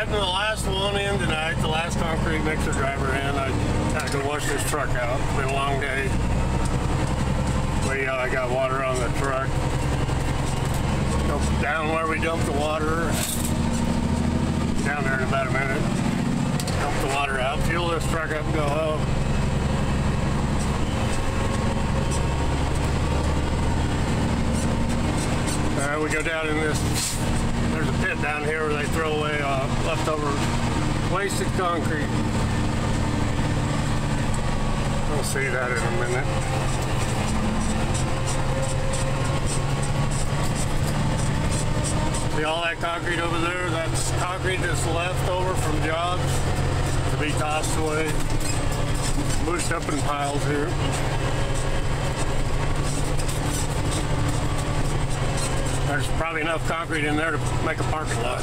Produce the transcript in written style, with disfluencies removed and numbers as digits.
Driving the last one in tonight, the last concrete mixer driver in. I had to go wash this truck out. It's been a long day. But yeah, I got water on the truck. Go down where we dumped the water. Down there in about a minute. Dump the water out, fuel this truck up and go home. We go down in this, there's a pit down here where they throw away leftover wasted concrete. We'll see that in a minute. See all that concrete over there? That's concrete that's left over from jobs to be tossed away. Mushed up in piles here. There's probably enough concrete in there to make a parking lot.